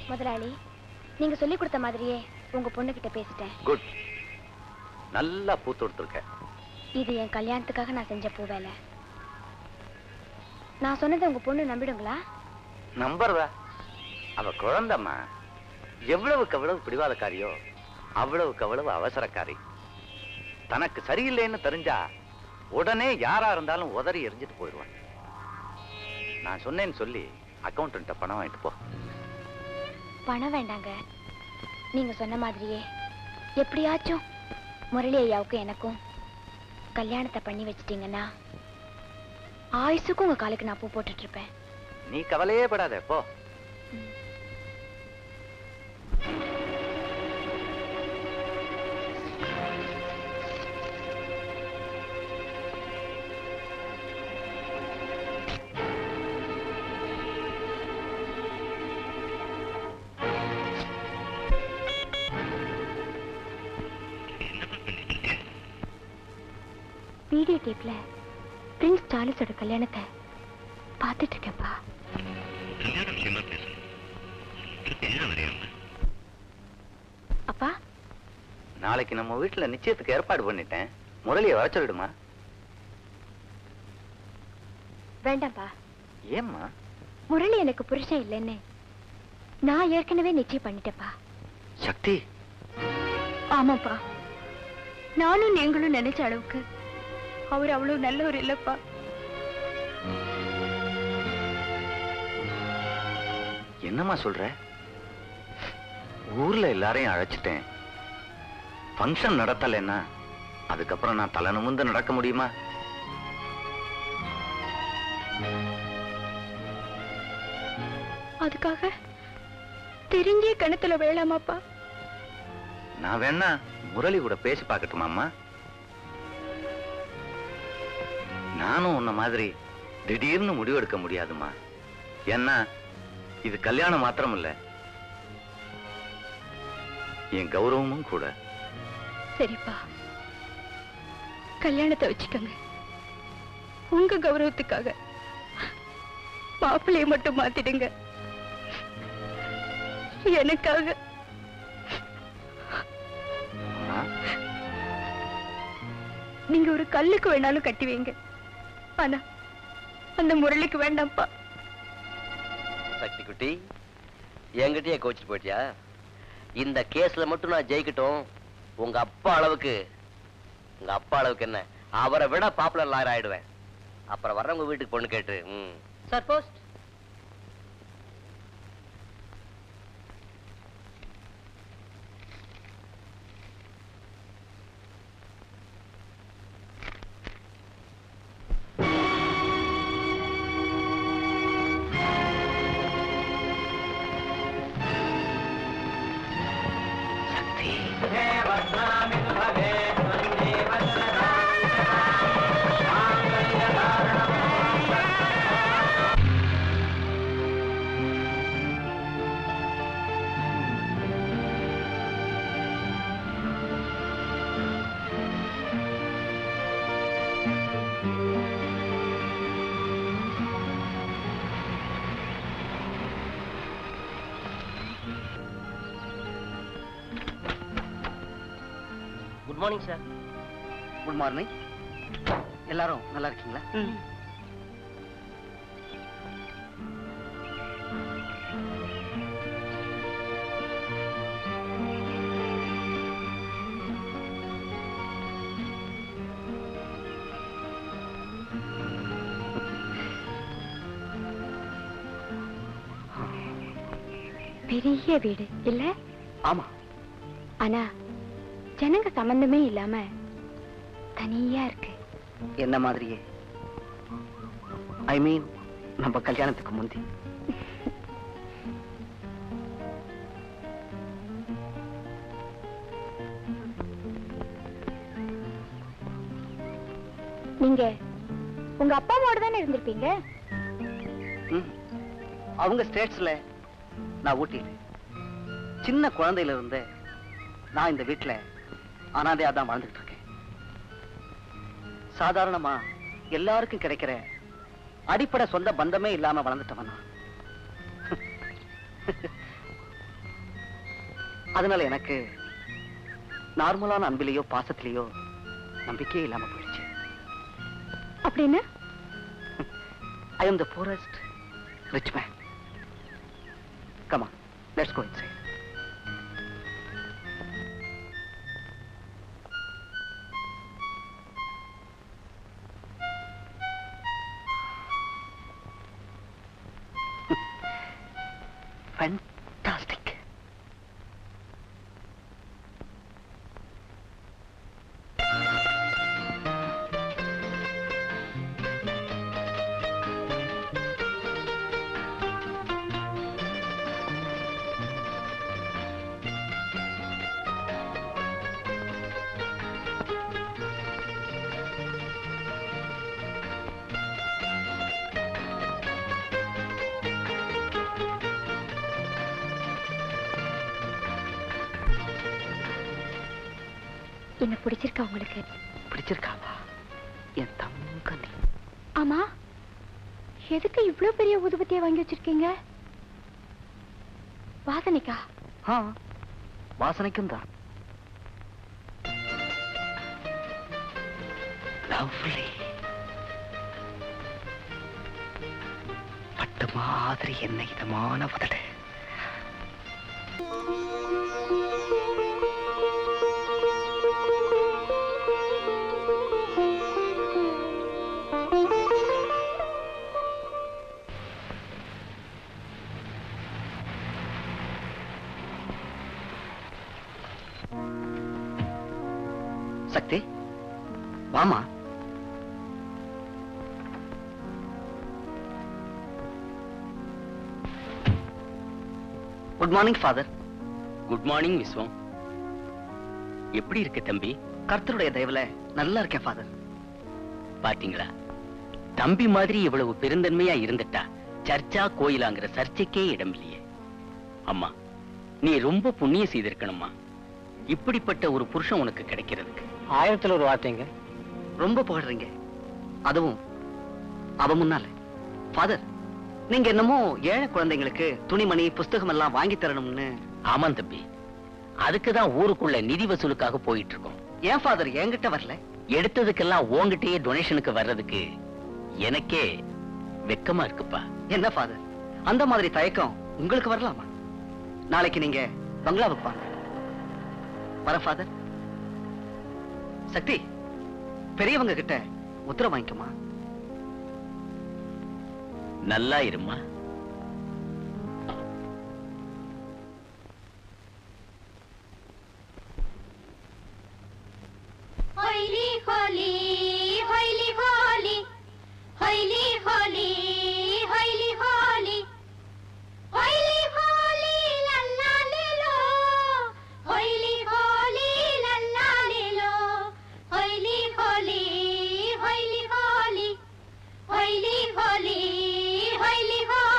முதலாளி, நீங்க சொல்லி கொடுத்த மாதிரியே உங்க பொண்ணு கிட்ட பேசிட்டேன். குட். நல்லா பூ தொடுத்திருக்க. இது என் கல்யாணத்துக்காக நான் செஞ்ச பூ வேலை. நான் சொன்னதை உங்க பொண்ணு நம்பிடுங்களா? நம்புறதா? அவ குழந்தைம்மா. எவ்வளவுக்கு எவ்வளவு பிடிவாதக்காரியோ அவ்வளவுக்கு அவ்வளவு அவசரக்காரி. தனக்கு சரியில்லைன்னு தெரிஞ்சா உடனே யாரா இருந்தாலும் உதறி எரிஞ்சிட்டு போயிடுவான். நான் சொன்னேன்னு சொல்லி அக்கௌண்டன்ட்ட பணம் வாங்கிட்டு போ. பணம் வேண்டாங்க. நீங்க சொன்ன மாதிரியே எப்படியாச்சும் முரளி ஐயாவுக்கும் எனக்கும் கல்யாணத்தை பண்ணி வச்சிட்டீங்கன்னா ஆயுசுக்கும் உங்க காலுக்கு நான் பூ போட்டுட்டு இருப்பேன். நீ கவலையே படாத, போ. வீடியோ டேப்ல பிரின்ஸ் சார்லஸோட கல்யாணத்தை பார்த்துட்டு இருக்கேன்ப்பா. அப்பா, நாளைக்கு நம்ம வீட்டுல நிச்சயத்துக்கு ஏற்பாடு பண்ணிட்டேன். முரளியை வர சொல்லிடுமா? வேண்டாம்ப்பா. ஏம்மா? முரளி எனக்கு புருஷன் இல்லைன்னு நான் ஏற்கனவே நிச்சயம் பண்ணிட்டேப்பா. சக்தி. ஆமாப்பா, நானும் நீங்களும் நினைச்ச அளவுக்கு அவர் அவ்வளவு நல்லவர் இல்லப்பா. என்னம்மா சொல்ற? ஊர்ல எல்லாரையும் அழைச்சிட்டேன். ஃபங்க்ஷன் நடத்தலைன்னா அதுக்கப்புறம் நான் தலை நிமிர்ந்து நடக்க முடியுமா? அதுக்காக தெரிஞ்சே கணத்துல வேளாமாப்பா. நான் வேணா முரளி கூட பேசி பார்க்கட்டுமாம்மா? நானும் உன்ன மாதிரி திடீர்னு முடிவெடுக்க முடியாதுமா. ஏன்னா இது கல்யாணம் மாத்திரம் இல்ல, என் கௌரவமும் கூட. சரிப்பா, கல்யாணத்தை வச்சுக்கோங்க. உங்க கௌரவத்துக்காக மாப்பிள்ளையை மட்டும் மாத்திடுங்க. எனக்காக. நீங்க ஒரு கல்லுக்கு வேணாலும் கட்டி வைங்க, ஆனா அந்த முரளிக்கு வேண்டாம்ப்பா. சக்தி குட்டி, என்கிட்டயே கோச்சிட்டு போயிட்டியா? இந்த கேஸ்ல மட்டும் நான் ஜெயிக்கட்டும். உங்க அப்பா அளவுக்கு என்ன, அவரை விட பாப்புலர் லாயர் ஆயிடுவேன். அப்புறம் வர்றவங்க வீட்டுக்கு பொண்ணு கேட்டு. Sir post. Good morning sir. Good morning. எல்லாரும் நல்லா இருக்கீங்களா? பெரிய வீடு இல்ல? ஆமா. ஆனா ஜனங்க சம்பந்தமே இல்லாம தனியா இருக்கு. என்ன மாதிரியே. ஐ மீன் நம்ம கல்யாணத்துக்கு முந்தி. நீங்க உங்க அப்பா அம்மாவோட தானே இருந்திருப்பீங்க? அவங்க ஸ்டேட்ஸ்ல, நான் ஊட்டியில. சின்ன குழந்தையில இருந்தே நான் இந்த வீட்டுல அனாதையா தான் வாழ்ந்துட்டு இருக்கேன். சாதாரணமா எல்லாருக்கும் கிடைக்கிற அடிப்படை சொந்த பந்தமே இல்லாம வளர்ந்துட்டவன். அதனால எனக்கு நார்மலான அன்பிலேயோ பாசத்திலேயோ நம்பிக்கையே இல்லாம போயிடுச்சு. அப்படின்னு I am the poorest rich man. Come on, let's go inside. Fantastic. என்ன பிடிச்சிருக்கா உங்களுக்கு? பிடிச்சிருக்காவா? என் தங்க நீ. ஆமா, எதுக்கு இவ்வளவு பெரிய ஊதுபத்தியை வாங்கி வச்சிருக்கீங்க? வாசனைக்கா? வாசனைக்கும் தான். லவ்லி. பட்டு மாதிரி என்ன இதமான உதடு. சக்தி, வாமா. Good morning father. Good morning Viswam. எப்படி இருக்க தம்பி? கர்த்தருடைய தயவுல நல்லா இருக்கேன் ஃபாதர். பாத்தீங்களா, தம்பி மாதிரி இவ்வளவு பெருந்தன்மையா இருந்துட்டா சர்ச்சா கோயிலாங்கிற சர்ச்சைக்கே இடம் இல்லையே. அம்மா, நீ ரொம்ப புண்ணியம் செய்திருக்கணும்மா, இப்படிப்பட்ட ஒரு புருஷன் உனக்கு கிடைக்கிறதுக்கு. 1000ல் ஒரு வார்த்தைங்க. ரொம்ப புகழ்றீங்க, அதுவும் அவ முன்னால. ஃபாதர், நீங்க என்னமோ ஏழை குழந்தைங்களுக்கு துணிமணி புஸ்தகம் எல்லாம் வாங்கி தரணும்னு. ஆமாம் தம்பி, அதுக்குதான் ஊருக்குள்ள நிதி வசூலுக்காக போயிட்டு இருக்கோம். ஏன் ஃபாதர் என்கிட்ட வரல? எடுத்ததுக்கெல்லாம் உன்கிட்டயே டொனேஷனுக்கு வர்றதுக்கு எனக்கே வெக்கமா இருக்குப்பா. என்ன ஃபாதர், அந்த மாதிரி தயக்கம் உங்களுக்கு வரலாமா? நாளைக்கு நீங்க பங்களாவுக்கு வாங்க. வர ஃபாதர். சக்தி, பெரியவங்க கிட்ட உத்தரவு வாங்கிக்குமா? நல்லா இருமா. ஹொய்லி ஹோலி ஹொய்லி ஹோலி ஹொய்லி ஹோலி ஹொய்லி ஹோலி ஹொய்லி ஹோலி லல்லா லிலோ ஹொய்லி ஹோலி லல்லா லிலோ ஹொய்லி ஹோலி ஹொய்லி ஹோலி ஹொய்லி ஹோலி ஹொய்லி ஹோலி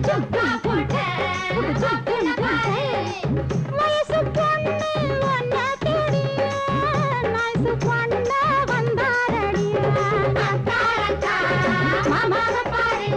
சுக்கா போட்ட வயசு பொண்ணு ஒன்ன தேடி நாய்சு பொண்ண வந்தாரடி மாமாவ பாரு